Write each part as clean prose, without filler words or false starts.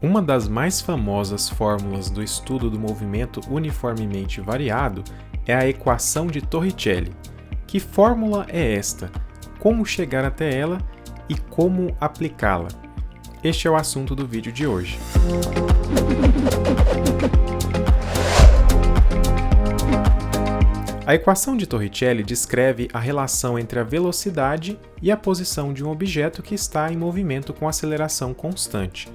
Uma das mais famosas fórmulas do estudo do movimento uniformemente variado é a equação de Torricelli. Que fórmula é esta? Como chegar até ela e como aplicá-la? Este é o assunto do vídeo de hoje. A equação de Torricelli descreve a relação entre a velocidade e a posição de um objeto que está em movimento com aceleração constante.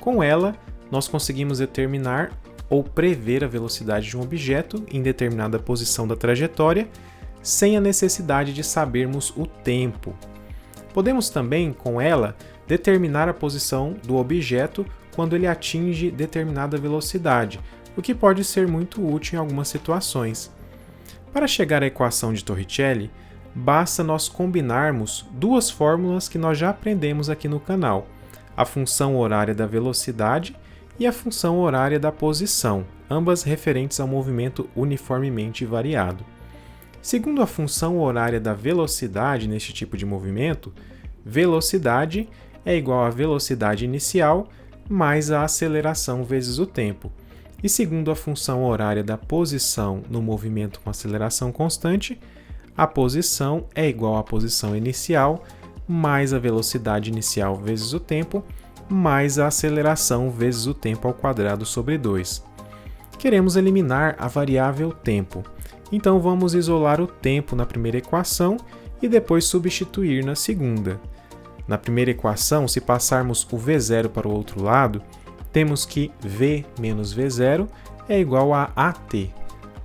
Com ela, nós conseguimos determinar ou prever a velocidade de um objeto em determinada posição da trajetória, sem a necessidade de sabermos o tempo. Podemos também, com ela, determinar a posição do objeto quando ele atinge determinada velocidade, o que pode ser muito útil em algumas situações. Para chegar à equação de Torricelli, basta nós combinarmos duas fórmulas que nós já aprendemos aqui no canal, a função horária da velocidade e a função horária da posição, ambas referentes ao movimento uniformemente variado. Segundo a função horária da velocidade neste tipo de movimento, velocidade é igual à velocidade inicial mais a aceleração vezes o tempo. E segundo a função horária da posição no movimento com aceleração constante, a posição é igual à posição inicial mais a velocidade inicial vezes o tempo, mais a aceleração vezes o tempo ao quadrado sobre 2. Queremos eliminar a variável tempo, então vamos isolar o tempo na primeira equação e depois substituir na segunda. Na primeira equação, se passarmos o v0 para o outro lado, temos que v menos v0 é igual a at.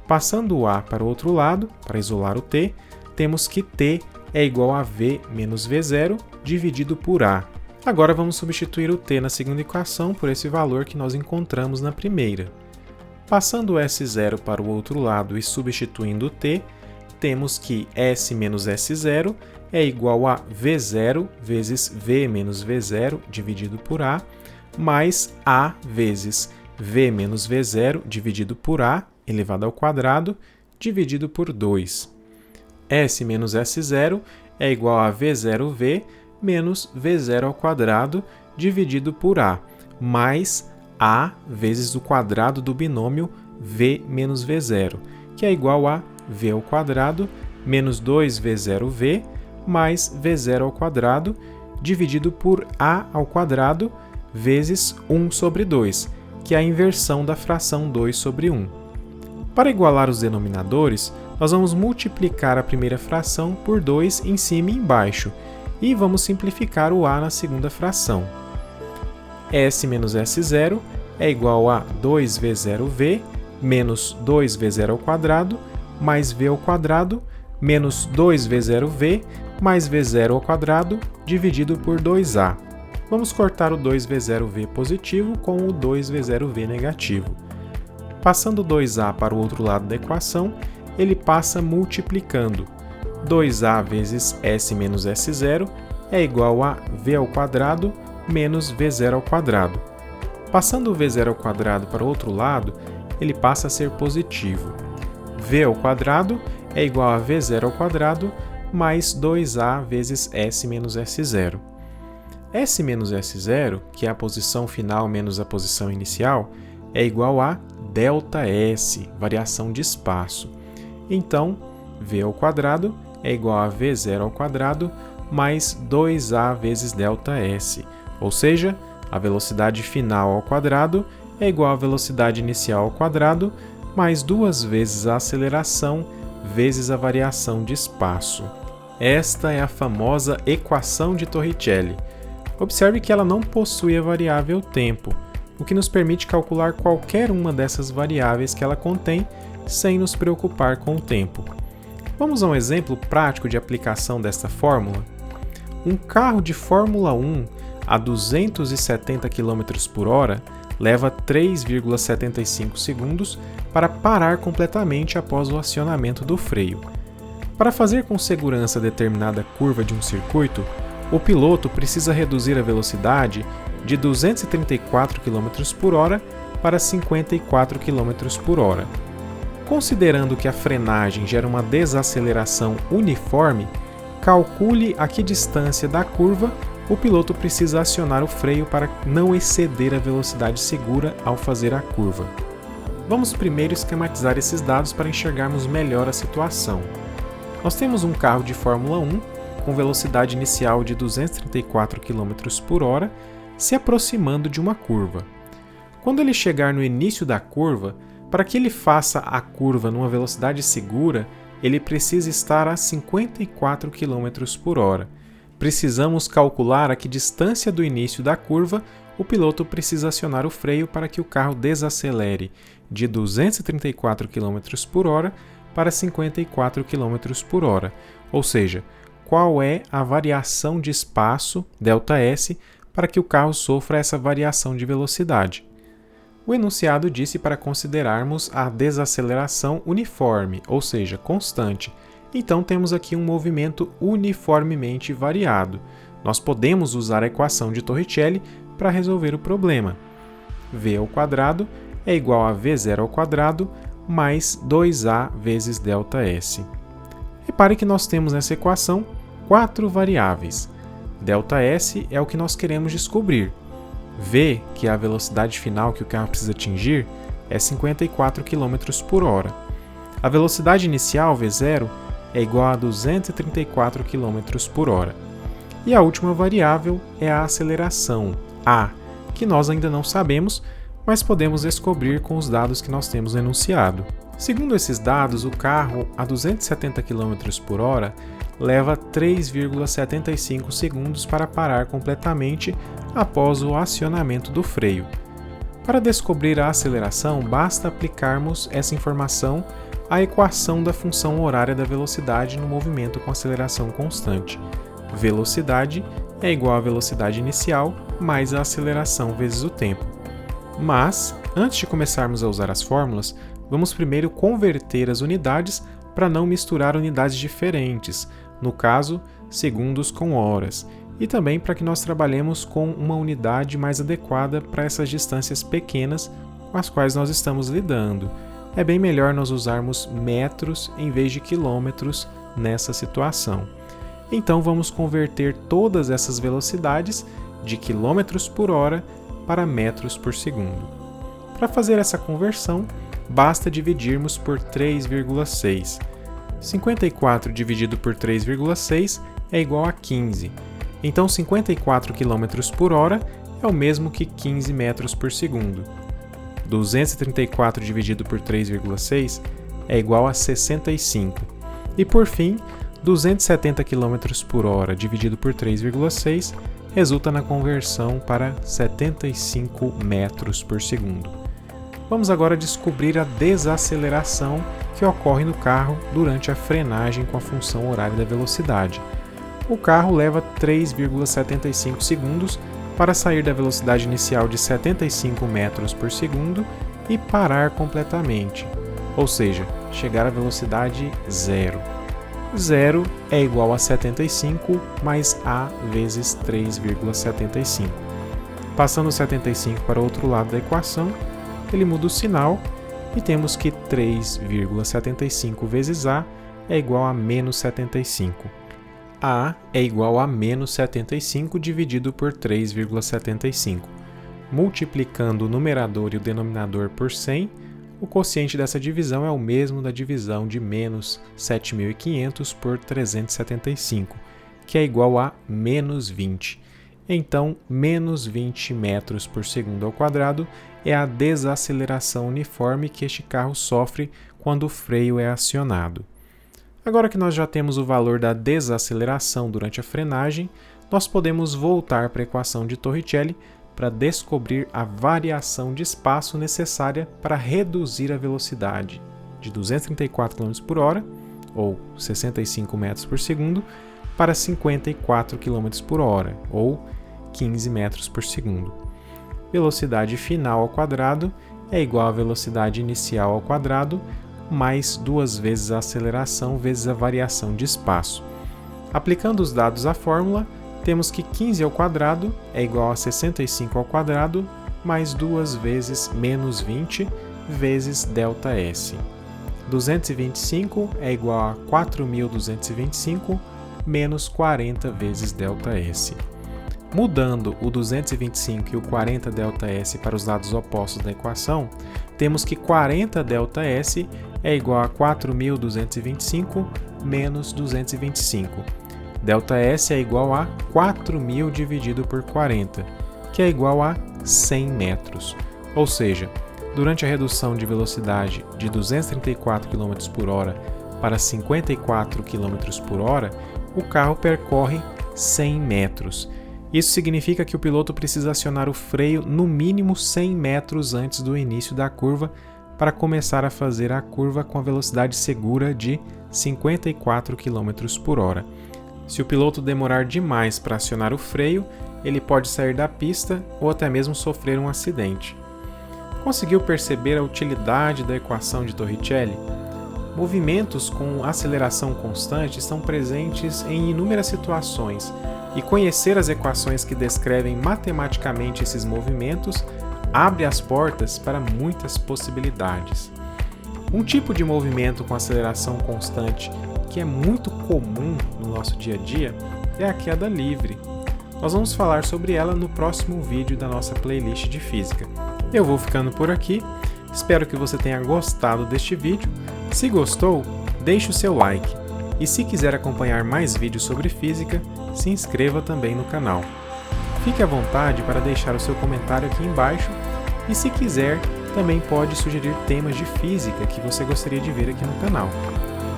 Passando o a para o outro lado, para isolar o t, temos que t é igual a v menos v0 dividido por a. Agora vamos substituir o t na segunda equação por esse valor que nós encontramos na primeira. Passando o S0 para o outro lado e substituindo o t, temos que S menos S0 é igual a V0 vezes V menos V0 dividido por A, mais A vezes V menos V0 dividido por A elevado ao quadrado dividido por 2. S menos S0 é igual a V0V menos V0 ao quadrado dividido por A, mais A vezes o quadrado do binômio V menos V0, que é igual a V ao quadrado menos 2V0V mais V0 ao quadrado dividido por A ao quadrado vezes 1 sobre 2, que é a inversão da fração 2 sobre 1. Para igualar os denominadores, nós vamos multiplicar a primeira fração por 2 em cima e embaixo, e vamos simplificar o a na segunda fração. S menos S0 é igual a 2V0V menos 2V0 ao quadrado mais V ao quadrado menos 2V0V mais V0 ao quadrado dividido por 2A. Vamos cortar o 2V0V positivo com o 2V0V negativo. Passando 2A para o outro lado da equação, ele passa multiplicando. 2A vezes S menos S0 é igual a V ao quadrado menos V0 ao quadrado. Passando o V0 ao quadrado para o outro lado, ele passa a ser positivo. V ao quadrado é igual a V0 ao quadrado mais 2A vezes S menos S0. S menos S0, que é a posição final menos a posição inicial, é igual a ΔS, variação de espaço. Então, V ao quadrado é igual a V0 ao quadrado mais 2A vezes ΔS, ou seja, a velocidade final ao quadrado é igual à velocidade inicial ao quadrado mais 2 vezes a aceleração vezes a variação de espaço. Esta é a famosa equação de Torricelli. Observe que ela não possui a variável tempo, o que nos permite calcular qualquer uma dessas variáveis que ela contém sem nos preocupar com o tempo. Vamos a um exemplo prático de aplicação desta fórmula? Um carro de Fórmula 1 a 270 km por hora leva 3,75 segundos para parar completamente após o acionamento do freio. Para fazer com segurança determinada curva de um circuito, o piloto precisa reduzir a velocidade de 234 km por hora para 54 km por hora. Considerando que a frenagem gera uma desaceleração uniforme, calcule a que distância da curva o piloto precisa acionar o freio para não exceder a velocidade segura ao fazer a curva. Vamos primeiro esquematizar esses dados para enxergarmos melhor a situação. Nós temos um carro de Fórmula 1 com velocidade inicial de 234 km por hora se aproximando de uma curva. Quando ele chegar no início da curva, para que ele faça a curva numa velocidade segura, ele precisa estar a 54 km por hora. Precisamos calcular a que distância do início da curva o piloto precisa acionar o freio para que o carro desacelere de 234 km por hora para 54 km por hora, ou seja, qual é a variação de espaço, ΔS, para que o carro sofra essa variação de velocidade. O enunciado disse para considerarmos a desaceleração uniforme, ou seja, constante. Então temos aqui um movimento uniformemente variado. Nós podemos usar a equação de Torricelli para resolver o problema. V ao quadrado é igual a V0 ao quadrado mais 2A vezes ΔS. Repare que nós temos nessa equação 4 variáveis. ΔS é o que nós queremos descobrir. V, que é a velocidade final que o carro precisa atingir, é 54 km por hora. A velocidade inicial, V0, é igual a 234 km por hora. E a última variável é a aceleração, A, que nós ainda não sabemos, mas podemos descobrir com os dados que nós temos no enunciado. Segundo esses dados, o carro a 270 km por hora leva 3,75 segundos para parar completamente após o acionamento do freio. Para descobrir a aceleração, basta aplicarmos essa informação à equação da função horária da velocidade no movimento com aceleração constante. Velocidade é igual à velocidade inicial mais a aceleração vezes o tempo. Mas, antes de começarmos a usar as fórmulas, vamos primeiro converter as unidades para não misturar unidades diferentes, no caso, segundos com horas, e também para que nós trabalhemos com uma unidade mais adequada para essas distâncias pequenas com as quais nós estamos lidando. É bem melhor nós usarmos metros em vez de quilômetros nessa situação. Então vamos converter todas essas velocidades de quilômetros por hora para metros por segundo. Para fazer essa conversão, basta dividirmos por 3,6. 54 dividido por 3,6 é igual a 15. Então 54 km por hora é o mesmo que 15 metros por segundo. 234 dividido por 3,6 é igual a 65. E por fim, 270 km por hora dividido por 3,6 resulta na conversão para 75 metros por segundo. Vamos agora descobrir a desaceleração que ocorre no carro durante a frenagem com a função horária da velocidade. O carro leva 3,75 segundos para sair da velocidade inicial de 75 metros por segundo e parar completamente, ou seja, chegar à velocidade zero. Zero é igual a 75 mais A vezes 3,75. Passando 75 para o outro lado da equação, ele muda o sinal e temos que 3,75 vezes A é igual a menos 75. A é igual a menos 75 dividido por 3,75. Multiplicando o numerador e o denominador por 100, o quociente dessa divisão é o mesmo da divisão de menos 7.500 por 375, que é igual a menos 20. Então, menos 20 metros por segundo ao quadrado é a desaceleração uniforme que este carro sofre quando o freio é acionado. Agora que nós já temos o valor da desaceleração durante a frenagem, nós podemos voltar para a equação de Torricelli para descobrir a variação de espaço necessária para reduzir a velocidade de 234 km por hora, ou 65 metros por segundo, para 54 km por hora, ou 15 metros por segundo. Velocidade final ao quadrado é igual à velocidade inicial ao quadrado, mais 2 vezes a aceleração vezes a variação de espaço. Aplicando os dados à fórmula, temos que 15 ao quadrado é igual a 65 ao quadrado, mais 2 vezes menos 20 vezes ΔS. 225 é igual a 4.225 menos 40 vezes ΔS. Mudando o 225 e o 40 ΔS para os lados opostos da equação, temos que 40 ΔS é igual a 4.225 menos 225. ΔS é igual a 4.000 dividido por 40, que é igual a 100 metros. Ou seja, durante a redução de velocidade de 234 km por hora para 54 km por hora, o carro percorre 100 metros. Isso significa que o piloto precisa acionar o freio no mínimo 100 metros antes do início da curva para começar a fazer a curva com a velocidade segura de 54 km por hora. Se o piloto demorar demais para acionar o freio, ele pode sair da pista ou até mesmo sofrer um acidente. Conseguiu perceber a utilidade da equação de Torricelli? Movimentos com aceleração constante estão presentes em inúmeras situações, e conhecer as equações que descrevem matematicamente esses movimentos abre as portas para muitas possibilidades. Um tipo de movimento com aceleração constante que é muito comum no nosso dia a dia é a queda livre. Nós vamos falar sobre ela no próximo vídeo da nossa playlist de física. Eu vou ficando por aqui, espero que você tenha gostado deste vídeo. Se gostou, deixe o seu like. E se quiser acompanhar mais vídeos sobre física, se inscreva também no canal. Fique à vontade para deixar o seu comentário aqui embaixo e, se quiser, também pode sugerir temas de física que você gostaria de ver aqui no canal.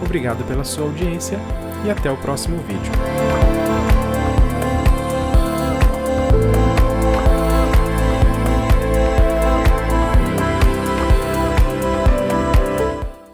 Obrigado pela sua audiência e até o próximo vídeo.